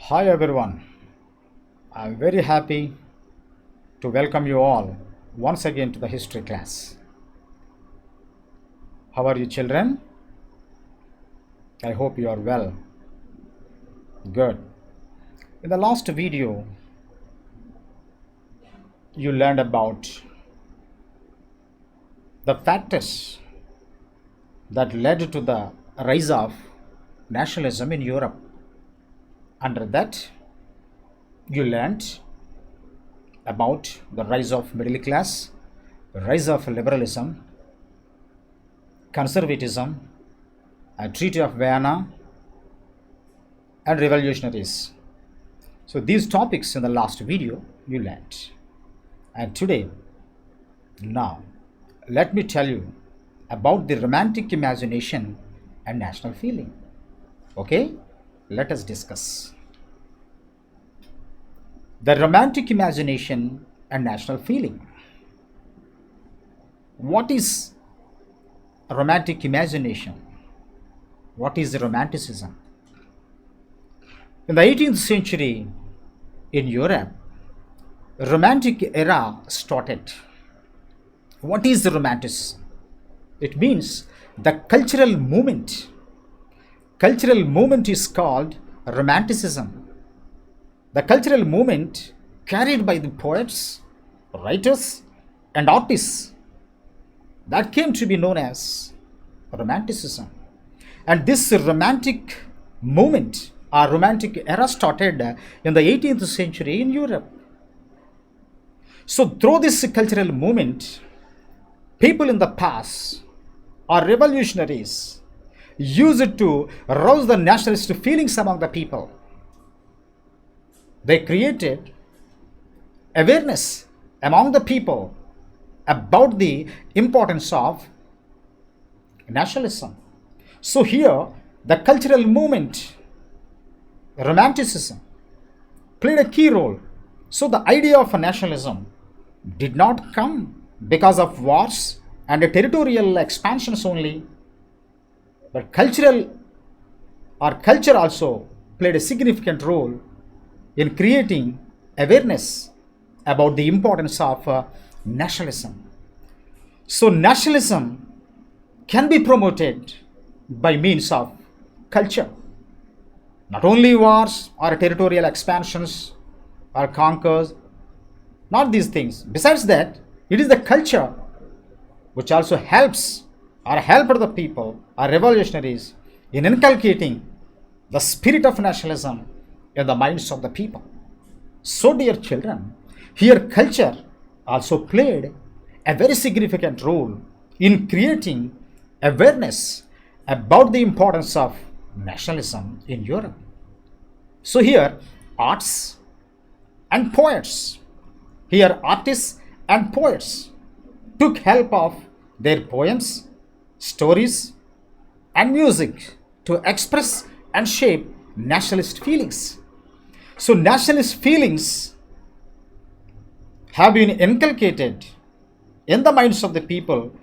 Hi everyone, I'm very happy to welcome you all once again to the history class. How are you, children? I hope you are well. Good. In the last video, you learned about the factors that led to the rise of nationalism in Europe. Under that, you learned about the rise of middle class, rise of liberalism, conservatism, a Treaty of Vienna, and revolutionaries. So these topics in the last video you learned. And today, now, let me tell you about the romantic imagination and national feeling. Okay? Let us discuss. The romantic imagination and national feeling. What is romantic imagination? What is romanticism? In the 18th century in Europe, romantic era started. What is the romanticism? It means the cultural movement. Cultural movement is called romanticism. The cultural movement carried by the poets, writers, and artists that came to be known as romanticism. And this romantic movement or romantic era started in the 18th century in Europe. So, through this cultural movement, people in the past or revolutionaries used it to rouse the nationalist feelings among the people. They created awareness among the people about the importance of nationalism. So, here the cultural movement, romanticism, played a key role. So, the idea of nationalism did not come because of wars and territorial expansions only, but culture also played a significant role in creating awareness about the importance of nationalism. So, nationalism can be promoted by means of culture, not only wars or territorial expansions or conquers, not these things. Besides that, it is the culture which also helps or helped the people or revolutionaries in inculcating the spirit of nationalism in the minds of the people. So, dear children, here culture also played a very significant role in creating awareness about the importance of nationalism in Europe. So, here arts and poets, here artists and poets took help of their poems, stories, and music to express and shape nationalist feelings. So, nationalist feelings have been inculcated in the minds of the people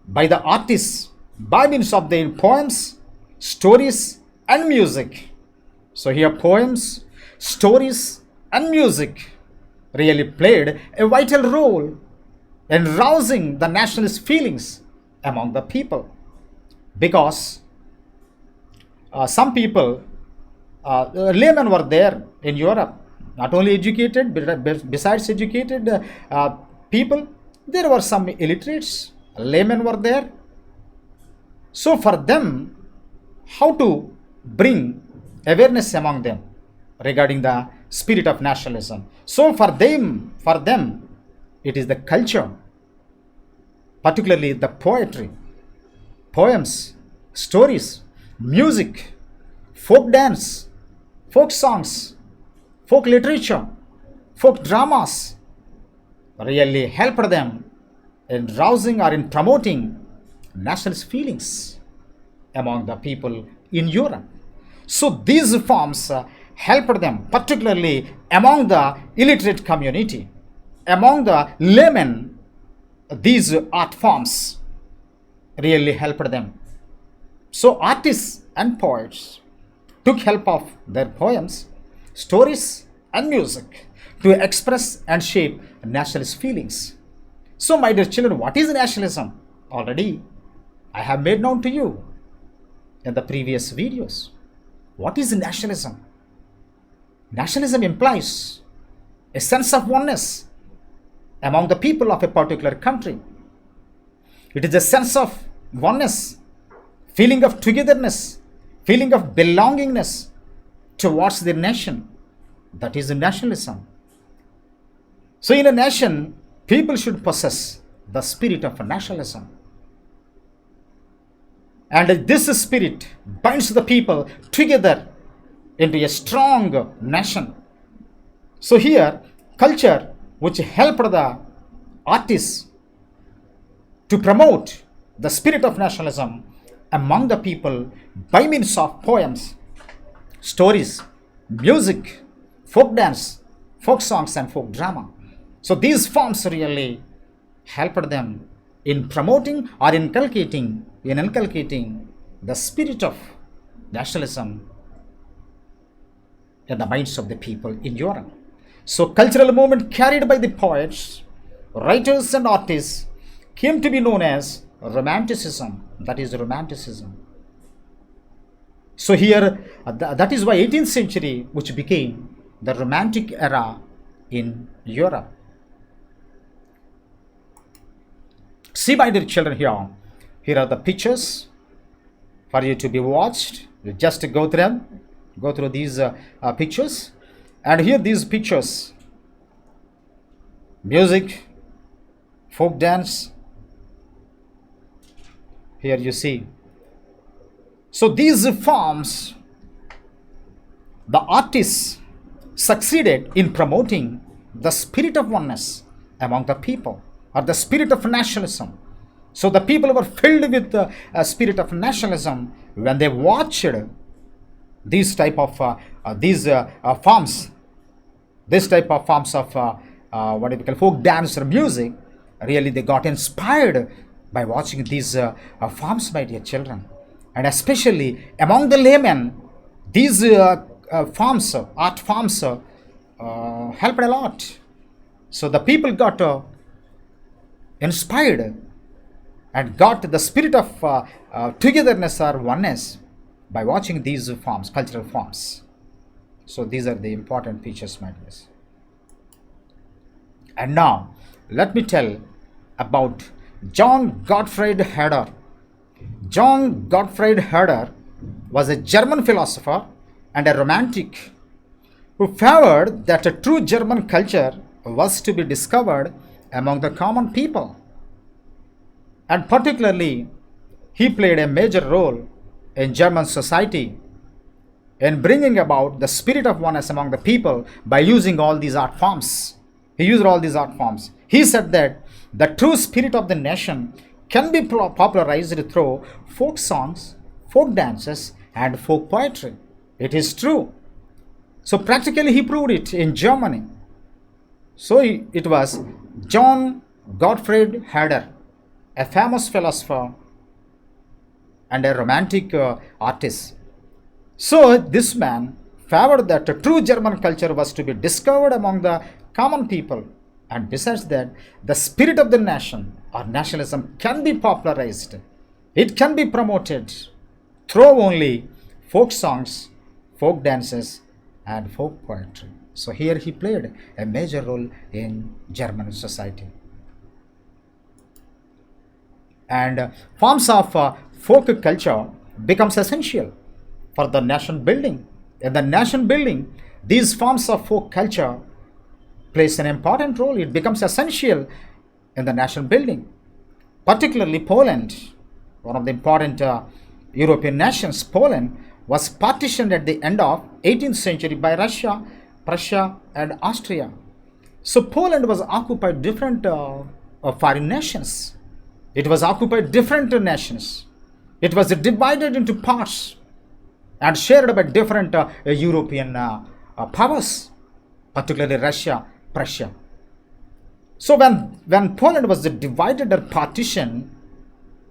by the artists by means of their poems, stories, and music. So, here poems, stories, and music really played a vital role in rousing the nationalist feelings among the people because some people, laymen were there in Europe, not only educated, but besides educated people, there were some illiterates, laymen were there. So, for them, how to bring awareness among them regarding the spirit of nationalism. So, for them, it is the culture, particularly the poetry, poems, stories, music, folk dance, folk songs, folk literature, folk dramas really helped them in rousing or in promoting nationalist feelings among the people in Europe. So these forms helped them, particularly among the illiterate community, among the laymen. These art forms really helped them. So artists and poets took help of their poems, stories, and music to express and shape nationalist feelings. So, my dear children, what is nationalism? Already I have made known to you in the previous videos. What is nationalism? Nationalism implies a sense of oneness among the people of a particular country. It is a sense of oneness, feeling of togetherness, feeling of belongingness towards the nation. That is nationalism. So, in a nation, people should possess the spirit of nationalism. And this spirit binds the people together into a strong nation. So, here, culture which helped the artists to promote the spirit of nationalism among the people by means of poems, stories, music, folk dance, folk songs, and folk drama. So these forms really helped them in promoting or inculcating the spirit of nationalism in the minds of the people in Europe. So cultural movement carried by the poets, writers, and artists came to be known as Romanticism. That is Romanticism. So here, that is why 18th century, which became the Romantic era in Europe. See, my dear children, here are the pictures for you to be watched. You just go through these pictures, and here these pictures: music, folk dance. Here you see. So these forms, the artists succeeded in promoting the spirit of oneness among the people, or the spirit of nationalism. So the people were filled with the spirit of nationalism when they watched these type of forms, this type of forms of what we call folk dance or music. Really, they got inspired by watching these forms, my dear children. And especially among the laymen, these forms, art forms, helped a lot. So the people got inspired and got the spirit of togetherness or oneness by watching these forms, cultural forms. So these are the important features, my dears. And now, let me tell about John Gottfried Herder. John Gottfried Herder was a German philosopher and a romantic who favored that a true German culture was to be discovered among the common people. And particularly, he played a major role in German society in bringing about the spirit of oneness among the people by using all these art forms. He used all these art forms. He said that the true spirit of the nation can be popularized through folk songs, folk dances, and folk poetry. It is true. So practically he proved it in Germany. So it was John Gottfried Herder, a famous philosopher and a romantic artist. So this man favored that a true German culture was to be discovered among the common people. And besides that, the spirit of the nation or nationalism can be popularized. It can be promoted through only folk songs, folk dances, and folk poetry. So here he played a major role in German society. And forms of folk culture becomes essential for the nation building. In the nation building, these forms of folk culture plays an important role. It becomes essential in the nation building. Particularly Poland, one of the important European nations, Poland was partitioned at the end of 18th century by Russia, Prussia, and Austria. So Poland was occupied different foreign nations. It was occupied different nations. It was divided into parts and shared by different European powers, particularly Russia, Prussia. So when Poland was divided or partitioned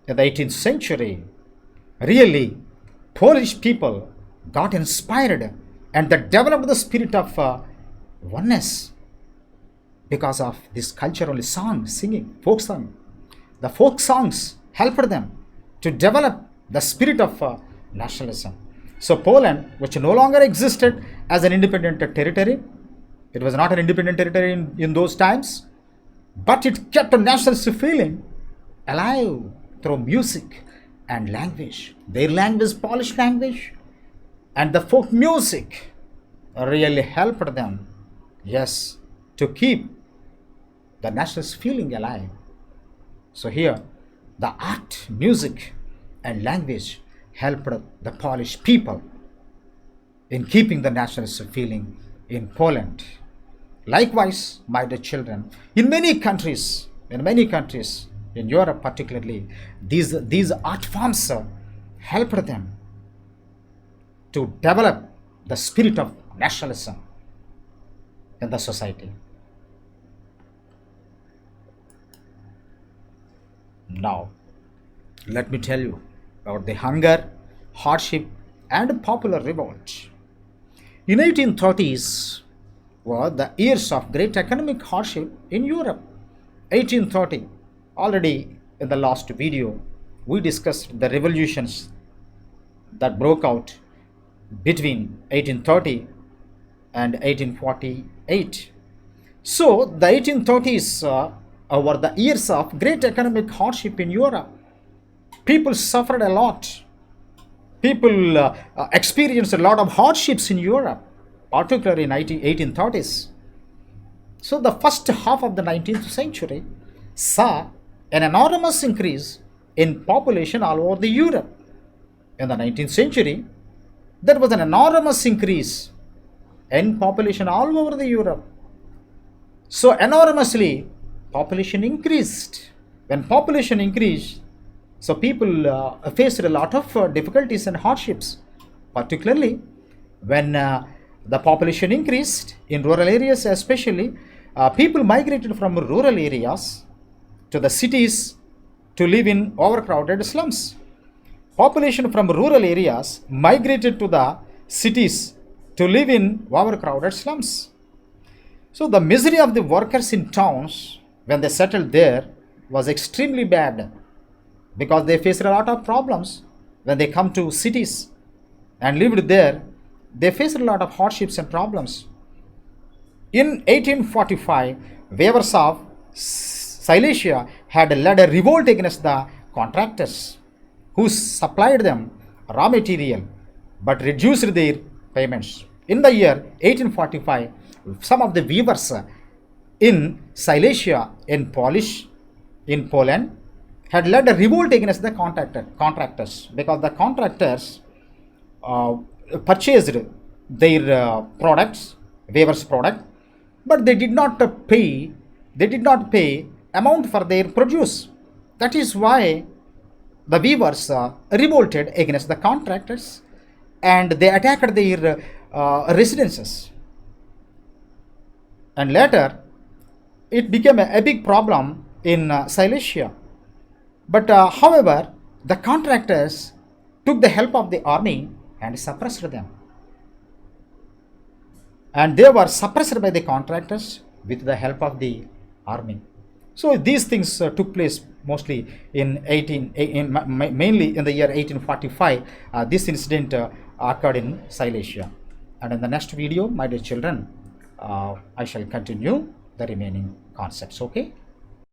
in the 18th century, really Polish people got inspired and that developed the spirit of oneness because of this cultural song, singing, folk song. The folk songs helped them to develop the spirit of nationalism. So Poland, which no longer existed as an independent territory, it was not an independent territory in those times, but it kept a nationalist feeling alive through music and language. Their language, Polish language, and the folk music really helped them, yes, to keep the nationalist feeling alive. So here, the art, music, and language helped the Polish people in keeping the nationalist feeling in Poland. Likewise, my dear children, in many countries, in Europe particularly, these art forms helped them to develop the spirit of nationalism in the society. Now, let me tell you about the hunger, hardship, and popular revolt. In 1830s were the years of great economic hardship in Europe. 1830, already in the last video, we discussed the revolutions that broke out between 1830 and 1848. So the 1830s were the years of great economic hardship in Europe. People suffered a lot. People experienced a lot of hardships in Europe, particularly in 1830s. So the first half of the 19th century saw an enormous increase in population all over the Europe. In the 19th century, there was an enormous increase in population all over the Europe. So enormously, population increased. When population increased, so people faced a lot of difficulties and hardships, particularly when the population increased in rural areas, especially people migrated from rural areas to the cities to live in overcrowded slums. Population from rural areas migrated to the cities to live in overcrowded slums. So the misery of the workers in towns when they settled there was extremely bad because they faced a lot of problems when they come to cities and lived there. They faced a lot of hardships and problems. In 1845, weavers of Silesia had led a revolt against the contractors who supplied them raw material but reduced their payments. In the year 1845, some of the weavers in Silesia in Poland had led a revolt against the contractors because the contractors purchased their products, weavers' product, but they did not pay amount for their produce. That is why the weavers revolted against the contractors and they attacked their residences. And later, it became a big problem in Silesia. But however, the contractors took the help of the army and suppressed them. And they were suppressed by the contractors with the help of the army. So these things took place mostly mainly in the year 1845. This incident occurred in Silesia. And in the next video, my dear children, I shall continue the remaining concepts. Okay.